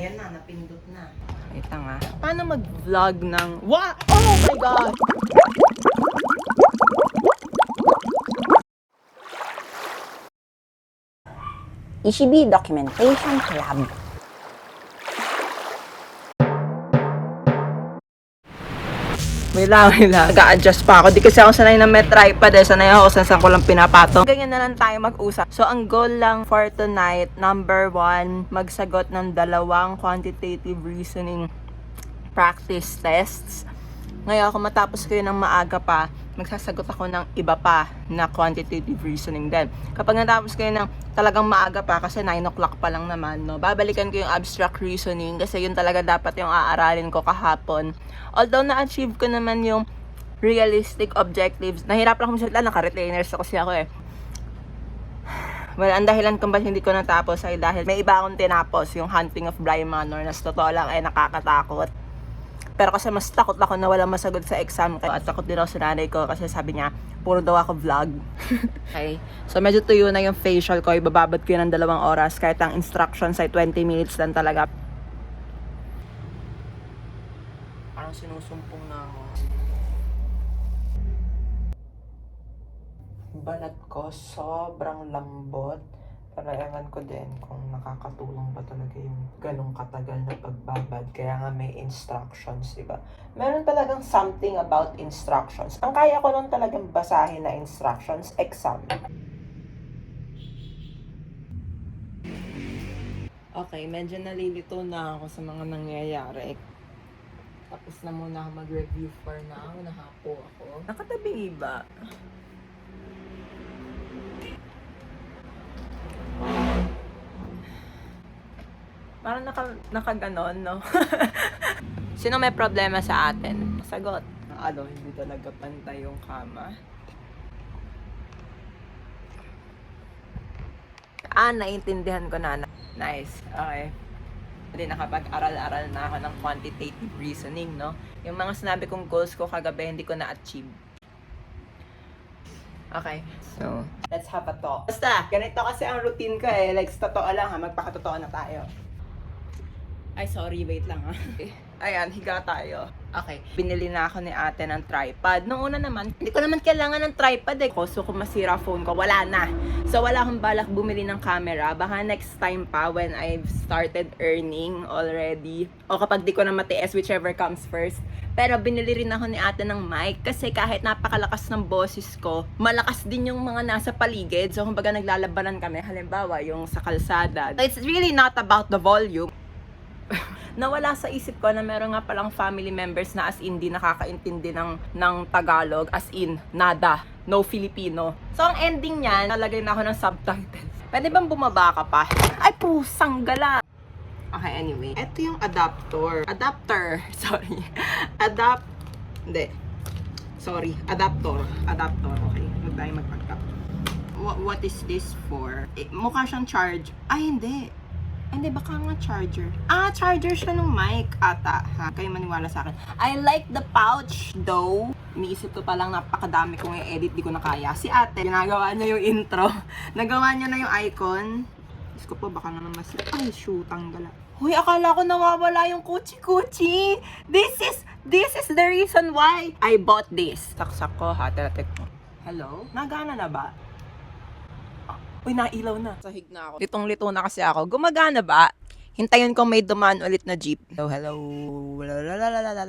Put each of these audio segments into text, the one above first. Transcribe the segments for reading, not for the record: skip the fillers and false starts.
Ayan na, napindot na. Wait lang ah. Paano mag-vlog ng... What? Oh my God! Ishibi Documentation Club. Wait lang. Nag-a-adjust pa ako. Di kasi ako sanay na may tripod eh. Sanay ako saan ko lang pinapatong. Ganyan na lang tayo mag-usap. So, ang goal lang for tonight, number 1, magsagot ng 2 quantitative reasoning practice tests. Ngayon, kung matapos kayo ng maaga pa, magsasagot ako ng iba pa na quantitative reasoning din. Kapag natapos kayo ng talagang maaga pa, kasi 9 o'clock pa lang naman, no, babalikan ko yung abstract reasoning kasi yun talaga dapat yung aaralin ko kahapon. Although na-achieve ko naman yung realistic objectives, nahirapan ako masyadong, naka-retainers kasi ako eh. Well, ang dahilan kung ba't hindi ko natapos ay dahil may iba akong tinapos, yung Hunting of Bly Manor, na sa totoo lang ay nakakatakot. Pero kasi mas takot ako na walang masagot sa exam. At takot din ako sa nanay ko kasi sabi niya, puro daw ako vlog. Okay. So medyo tuyo na yung facial ko. Ibababad ko yun ng 2 oras. Kahit ang instructions ay 20 minutes lang talaga. Parang sinusumpong na ako. Balat ko sobrang lambot. Pero ewan ko din kung nakakatulong ba talaga yung ganong katagal na pagbabad. Kaya nga may instructions, diba? Meron talagang something about instructions. Ang kaya ko lang talagang basahin na instructions, exam. Okay, medyo nalilito na ako sa mga nangyayari. Tapos na muna ako mag-review for now. Nahapo ako. Nakatabing iba. Parang nakaganon, no? Sino may problema sa atin? Sagot. Ano, hindi talaga pantay yung kama. Naiintindihan ko na. Nice. Okay. Hindi nakapag-aral-aral na ako ng quantitative reasoning, no? Yung mga sinabi kong goals ko kagabi, hindi ko na-achieve. Okay. So, let's have a talk. Basta, ganito kasi ang routine ko eh. Like, sa totoo lang ha, magpakatotoo na tayo. Ay, sorry, wait lang ha. Ayan, higa tayo. Okay, binili na ako ni ate ng tripod. Noong una naman, hindi ko naman kailangan ng tripod eh. So, kung masira phone ko, wala na. So, wala akong balak bumili ng camera. Baka next time pa when I've started earning already. O kapag di ko na matiis, whichever comes first. Pero binili rin ako ni ate ng mic kasi kahit napakalakas ng boses ko, malakas din yung mga nasa paligid. So, kumbaga naglalabanan kami. Halimbawa, yung sa kalsada. So, it's really not about the volume. Nawala sa isip ko na meron nga palang family members na as in di nakakaintindi ng Tagalog, as in nada, no Filipino. So ang ending niyan, nalagay na ako ng subtitles. Pwede bang bumaba ka pa? Ay pusang gala. Okay, anyway. Ito yung adapter. Sorry. Adapter. Okay. Huwag tayo magpagtap. What is this for? Mukha siyang charge. Ay, hindi. Hindi, baka nga charger. Charger siya ng mic ata. Ha? Kayo maniwala sa akin. I like the pouch though. Iniisip ko palang napakadami kong i-edit, di ko na kaya. Si ate, ginagawa niya yung intro. Nagawa niya na yung icon. Diyos ko po, baka naman mas... Ay, shoot, tanggala. Hoy, akala ko nawawala yung kuchi-kuchi. This is the reason why I bought this. Saksak ko ha, teletek mo. Hello? Nagana na ba? Uy, nailaw na. Sahig na ako. Litong-lito na kasi ako. Gumagana ba? Hintayin ko may dumaan ulit na jeep. Hello.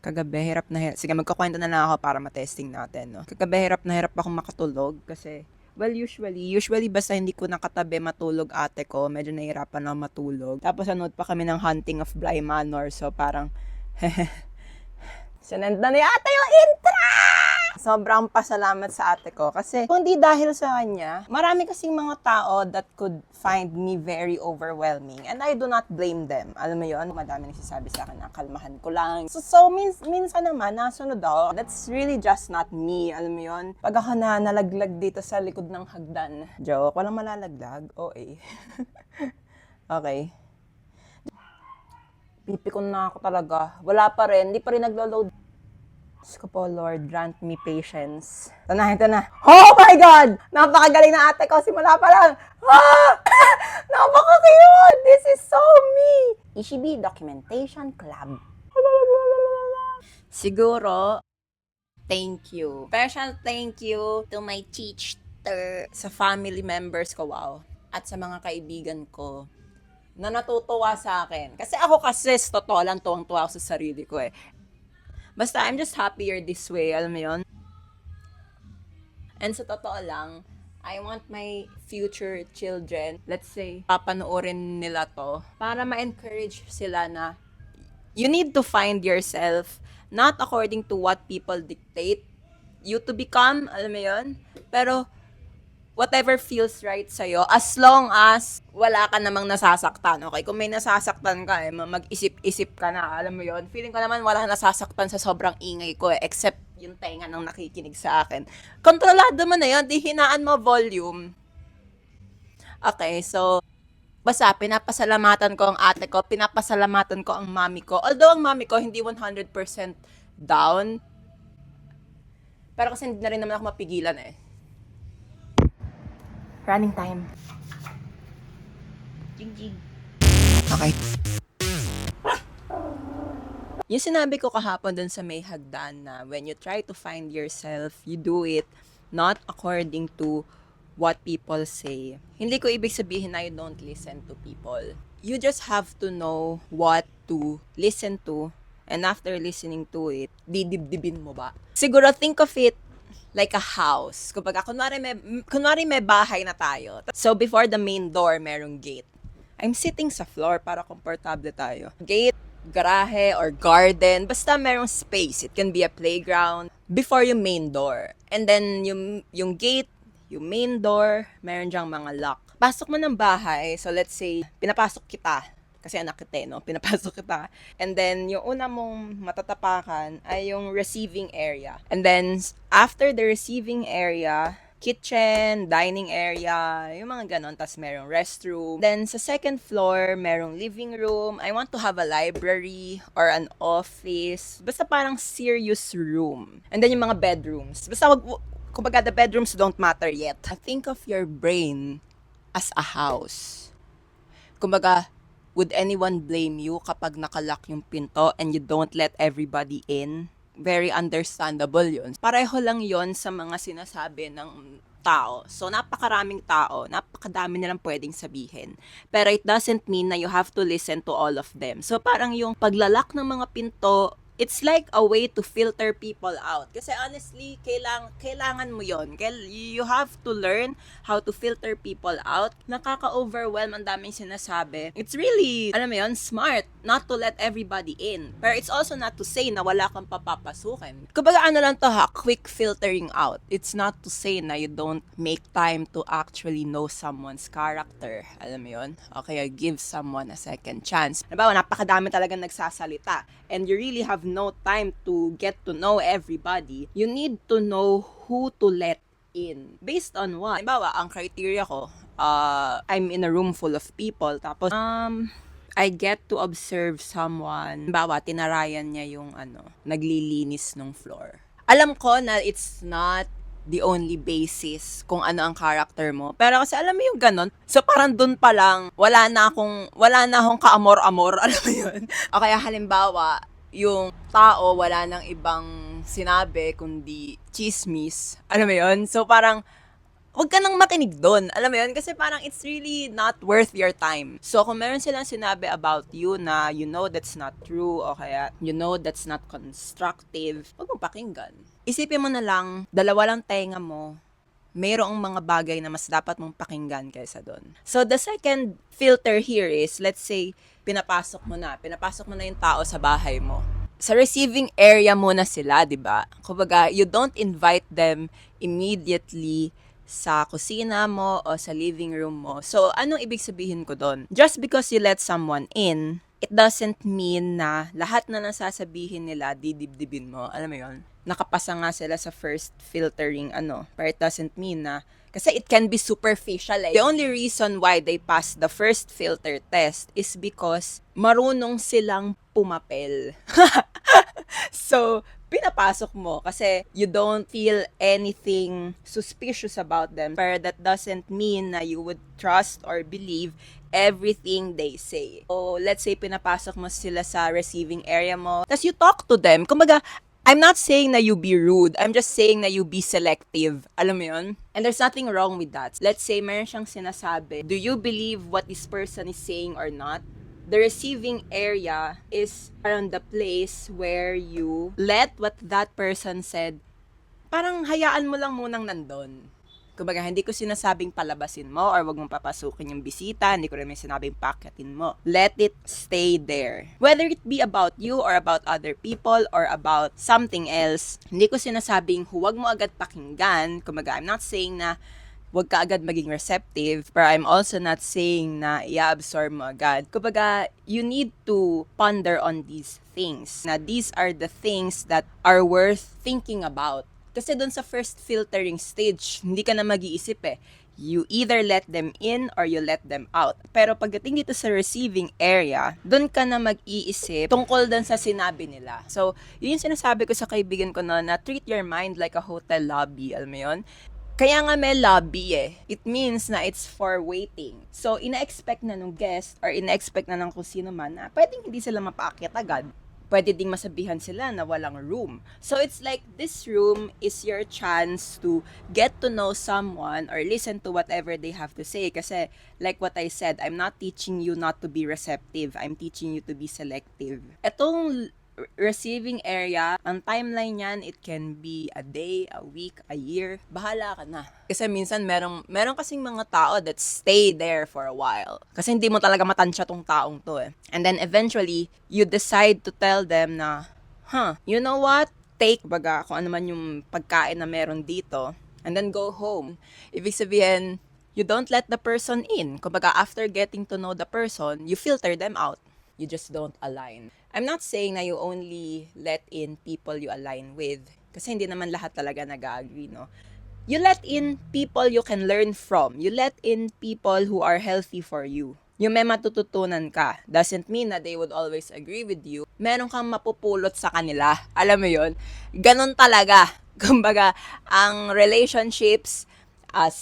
Kagabi, hirap na hirap. Sige, magkakwento na lang ako para matesting natin, no? Kagabi, hirap na hirap akong makatulog kasi, well, usually basta hindi ko nakatabi matulog ate ko, medyo nahirapan ako matulog. Tapos anood pa kami ng Hunting of Bly Manor, so parang, sinend na ni ate yung intro! Sobrang pasalamat sa ate ko kasi kung di dahil sa kanya, marami kasing mga tao that could find me very overwhelming and I do not blame them. Alam mo yun, madami nagsasabi sa akin na kalmahan ko lang. So minsan naman, nasunod ako. That's really just not me. Alam mo yun, pag ako na nalaglag dito sa likod ng hagdan. Joke, walang malalaglag. OA. Okay. Pipikon na ako talaga. Wala pa rin, hindi pa rin naglo-load. Diyos ko po, Lord, grant me patience. Ito na. Oh my God! Napakagaling na ate ko. Simula pa lang. Napaka-cute! This is so me! Ishibi Documentation Club. Siguro, thank you. Special thank you to my teacher, sa family members ko, wow. At sa mga kaibigan ko na natutuwa sa akin. Kasi ako kasi, totoo lang, tuwang-tuwa ako sa sarili ko eh. Basta, I'm just happier this way, alam mo yun? And sa totoo lang, I want my future children, let's say, papanoorin nila to, para ma-encourage sila na you need to find yourself, not according to what people dictate you to become, alam mo yun? Pero, whatever feels right sa'yo, as long as wala ka namang nasasaktan, okay? Kung may nasasaktan ka, mag-isip-isip ka na, alam mo yun? Feeling ko naman wala nasasaktan sa sobrang ingay ko except yung tenga ng nakikinig sa akin. Kontrolado mo na yun, di hinaan mo volume. Okay, so, basta pinapasalamatan ko ang ate ko, pinapasalamatan ko ang mami ko. Although ang mami ko hindi 100% down, pero kasi hindi na rin naman ako mapigilan eh. Running time. Jing. Okay. Yung sinabi ko kahapon dun sa may hagdan na when you try to find yourself, you do it not according to what people say. Hindi ko ibig sabihin na you don't listen to people. You just have to know what to listen to, and after listening to it, didibdibin mo ba? Siguro think of it like a house. Kunwari may bahay na tayo. So before the main door, merong gate. I'm sitting sa floor para komportable tayo. Gate, garahe, or garden. Basta merong space. It can be a playground before yung main door. And then yung gate, yung main door, meron dyang mga lock. Pasok mo ng bahay, so let's say, pinapasok kita. Kasi anak kita, no? Pinapasok kita. And then, yung una mong matatapakan ay yung receiving area. And then, after the receiving area, kitchen, dining area, yung mga ganon. Tapos merong restroom. Then, sa second floor, merong living room. I want to have a library or an office. Basta parang serious room. And then, yung mga bedrooms. Basta kumbaga, the bedrooms don't matter yet. Think of your brain as a house. Kumbaga, would anyone blame you kapag nakalock yung pinto and you don't let everybody in? Very understandable yun. Pareho lang yun sa mga sinasabi ng tao. So, napakaraming tao, napakadami nilang pwedeng sabihin. Pero it doesn't mean na you have to listen to all of them. So, parang yung paglalak ng mga pinto, it's like a way to filter people out. Kasi honestly, kailangan mo yon. You have to learn how to filter people out. Nakaka-overwhelm ang daming sinasabi. It's really, alam mo yon, smart not to let everybody in. Pero it's also not to say na wala kang papapasukin. Kumbaga ano lang to ha, quick filtering out. It's not to say na you don't make time to actually know someone's character. Alam mo yon? Okay, give someone a second chance. Nabawa, napakadami talagang nagsasalita. And you really have no time to get to know everybody. You need to know who to let in. Based on what? Halimbawa, ang criteria ko, I'm in a room full of people, tapos, I get to observe someone. Halimbawa, tinarayan niya yung, naglilinis ng floor. Alam ko na it's not the only basis kung ano ang character mo. Pero kasi alam mo yung ganon. So parang dun pa lang, wala na akong kaamor-amor, alam mo yun. O kaya halimbawa, yung tao wala nang ibang sinabi kundi chismis. Alam mo yun? So parang, wag ka nang makinig doon. Alam mo yun? Kasi parang it's really not worth your time. So kung meron silang sinabi about you na you know that's not true o kaya you know that's not constructive, wag mong pakinggan. Isipin mo na lang, dalawa lang tenga mo, mayroong mga bagay na mas dapat mong pakinggan kaysa doon. So the second filter here is, let's say, pinapasok mo na yung tao sa bahay mo. Sa receiving area muna sila, di ba? Kumbaga, you don't invite them immediately sa kusina mo o sa living room mo. So, anong ibig sabihin ko doon? Just because you let someone in, it doesn't mean na lahat na nasasabihin nila, didibdibin mo. Alam mo yun? Nakapasa nga sila sa first filtering, but it doesn't mean na, kasi it can be superficial eh. The only reason why they pass the first filter test is because marunong silang pumapel. So, pinapasok mo kasi you don't feel anything suspicious about them. Pero that doesn't mean na you would trust or believe everything they say. So, let's say pinapasok mo sila sa receiving area mo, tapos you talk to them. Kumbaga, I'm not saying na you be rude. I'm just saying na you be selective. Alam mo yun? And there's nothing wrong with that. Let's say meron siyang sinasabi. Do you believe what this person is saying or not? The receiving area is around the place where you let what that person said, parang hayaan mo lang munang nandun. Kumbaga, hindi ko sinasabing palabasin mo or wag mong papasukin yung bisita. Hindi ko rin may sinabing pakatin mo. Let it stay there. Whether it be about you or about other people or about something else, hindi ko sinasabing huwag mo agad pakinggan. Kumbaga, I'm not saying na huwag ka agad maging receptive, but I'm also not saying na i-absorb mo agad. Kumbaga, you need to ponder on these things. Na these are the things that are worth thinking about. Kasi doon sa first filtering stage, hindi ka na mag-iisip eh. You either let them in or you let them out. Pero pagdating dito sa receiving area, doon ka na mag-iisip tungkol doon sa sinabi nila. So, yun yung sinasabi ko sa kaibigan ko na treat your mind like a hotel lobby. Alam mo yun? Kaya nga may lobby eh. It means na it's for waiting. So, ina-expect na ng guest or ina-expect na ng kung sino man na pwedeng hindi sila mapaakyat agad. Pwede ding masabihan sila na walang room. So, it's like this room is your chance to get to know someone or listen to whatever they have to say. Kasi, like what I said, I'm not teaching you not to be receptive. I'm teaching you to be selective. Etong receiving area, ang timeline niyan, it can be a day, a week, a year. Bahala ka na. Kasi minsan meron kasing mga tao that stay there for a while. Kasi hindi mo talaga matansya tong taong to eh. And then eventually, you decide to tell them na, you know what? Take baga kung ano man yung pagkain na meron dito and then go home. Ibig sabihin, you don't let the person in. Kumbaga, after getting to know the person, you filter them out. You just don't align. I'm not saying na you only let in people you align with. Kasi hindi naman lahat talaga nag-agree, no? You let in people you can learn from. You let in people who are healthy for you. Yung may matututunan ka doesn't mean na they would always agree with you. Meron kang mapupulot sa kanila. Alam mo yun? Ganon talaga. Kumbaga, ang relationships, as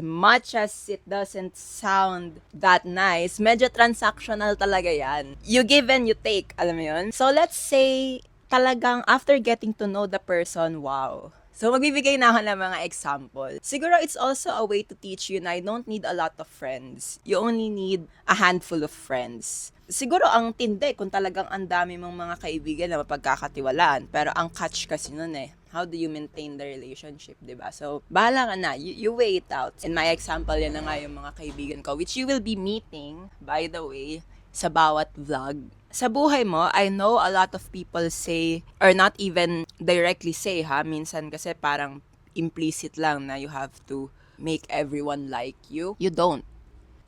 much as it doesn't sound that nice, medyo transactional talaga yan. You give and you take, alam mo yun? So let's say, talagang after getting to know the person, wow. So magbibigay na ako ng mga example. Siguro it's also a way to teach you na you don't need a lot of friends. You only need a handful of friends. Siguro ang tindi kung talagang ang dami mong mga kaibigan na mapagkakatiwalaan. Pero ang catch kasi nun eh, how do you maintain the relationship, diba? So, bahala ka na. You weigh it out. In my example, yan na nga yung mga kaibigan ko, which you will be meeting, by the way, sa bawat vlog. Sa buhay mo, I know a lot of people say, or not even directly say minsan kasi parang implicit lang na you have to make everyone like you. You don't.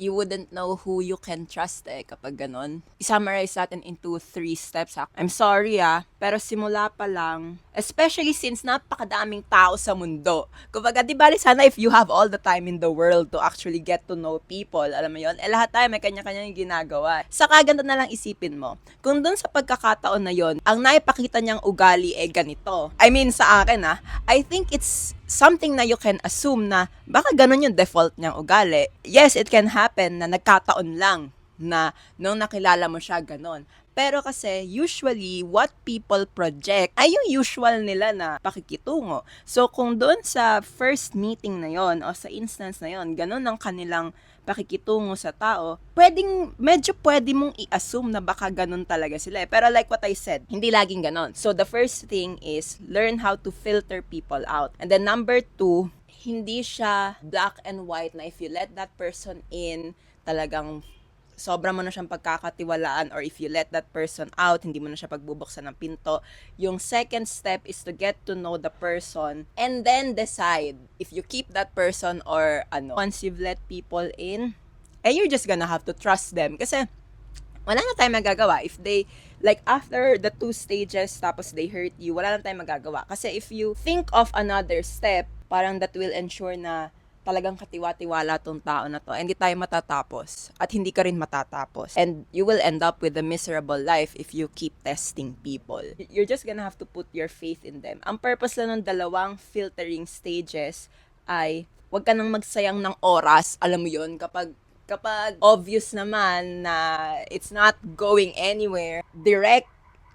You wouldn't know who you can trust kapag ganon. I-summarize natin into 3 steps I'm sorry pero simula pa lang, especially since napakadaming tao sa mundo. Kumbaga, di bali sana if you have all the time in the world to actually get to know people, alam mo yun, lahat tayo may kanya-kanya yung ginagawa. Saka ganda na lang isipin mo, kung dun sa pagkakataon na yon, ang naipakita niyang ugali ganito. I mean, sa akin I think it's something na you can assume na baka ganun yung default niyang ugali. Yes, it can happen na nagkataon lang na nung nakilala mo siya ganun. Pero kasi usually what people project ay yung usual nila na pakikitungo. So kung doon sa first meeting na yon o sa instance na yon, ganun ang kanilang pakikitungo sa tao, medyo pwede mong i-assume na baka ganun talaga sila. Pero like what I said, hindi laging ganun. So the first thing is learn how to filter people out. And then number 2, hindi siya black and white na if you let that person in, talagang sobra mo na siyang pagkakatiwalaan, or if you let that person out, hindi mo na siya pagbubuksan ng pinto. Yung second step is to get to know the person and then decide if you keep that person or once you've let people in, you're just gonna have to trust them. Kasi wala na tayong magagawa. If they, like after the 2 stages, tapos they hurt you, wala na tayong magagawa. Kasi if you think of another step, parang that will ensure na talagang katiwa-tiwala tong tao na to. Hindi tayo matatapos. At hindi ka rin matatapos. And you will end up with a miserable life if you keep testing people. You're just gonna have to put your faith in them. Ang purpose lang ng dalawang filtering stages ay huwag ka nang magsayang ng oras. Alam mo yun, kapag obvious naman na it's not going anywhere, direct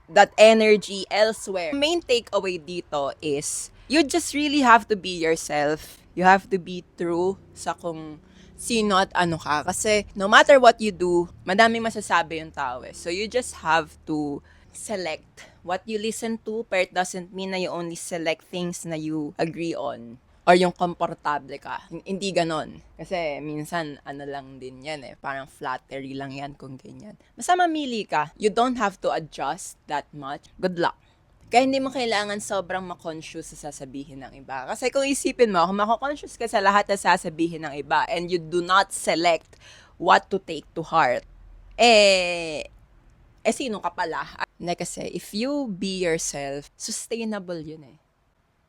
that energy elsewhere. Main takeaway dito is you just really have to be yourself. You have to be true sa kung sino at ano ka. Kasi no matter what you do, madaming masasabi yung tao eh. So you just have to select what you listen to, but it doesn't mean na you only select things na you agree on or yung komportable ka. Hindi ganon. Kasi minsan, ano lang din yan eh. Parang flattery lang yan kung ganyan. Basta mamili ka. You don't have to adjust that much. Good luck. Kaya hindi mo kailangan sobrang makonscious sa sasabihin ng iba. Kasi kung isipin mo, kung makakonscious ka sa lahat na sasabihin ng iba and you do not select what to take to heart, sino ka pala? Kasi if you be yourself, sustainable yun eh.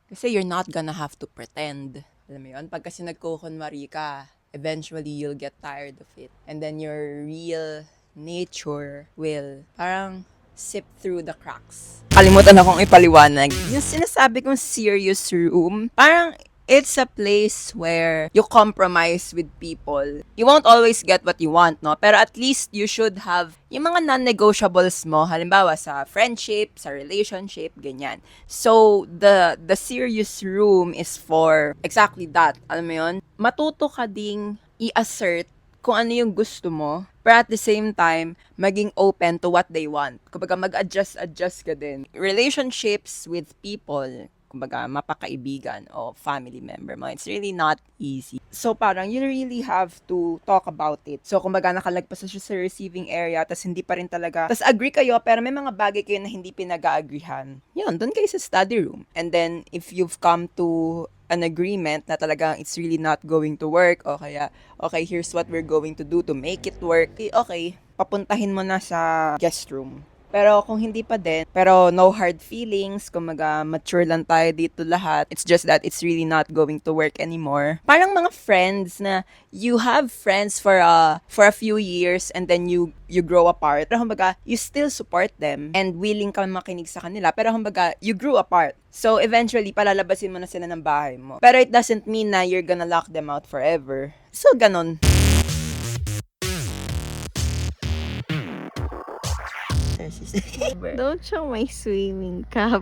Kasi you're not gonna have to pretend. Alam mo yun? Pag kasi nagkukunwari ka, eventually you'll get tired of it. And then your real nature will parang sip through the cracks. Kalimutan akong ipaliwanag. Yung sinasabi kong serious room, parang it's a place where you compromise with people. You won't always get what you want, no? Pero at least you should have yung mga non-negotiables mo, halimbawa sa friendship, sa relationship, ganyan. So, the serious room is for exactly that. Alam mo yun? Matuto ka ding i-assert kung ano yung gusto mo, pero at the same time, maging open to what they want. Kumbaga, mag-adjust ka din. Relationships with people, kumbaga, mapakaibigan o family member mo, it's really not easy. So, parang, you really have to talk about it. So, kumbaga, nakalagpas na siya sa receiving area, tas hindi pa rin talaga, tas agree kayo, pero may mga bagay kayo na hindi pinag-aagrihan. Yun, doon kayo sa study room. And then, if you've come to an agreement na talagang it's really not going to work, o kaya, okay, here's what we're going to do to make it work, okay, papuntahin mo na sa guest room. Pero kung hindi pa din, pero no hard feelings, kumaga mature lang tayo dito lahat. It's just that it's really not going to work anymore. Parang mga friends na you have friends for a few years and then you grow apart. Pero kumbaga, you still support them and willing ka makinig sa kanila. Pero kumbaga, you grew apart. So eventually, palalabasin mo na sila ng bahay mo. Pero it doesn't mean na you're gonna lock them out forever. So ganon. Don't show my swimming cap.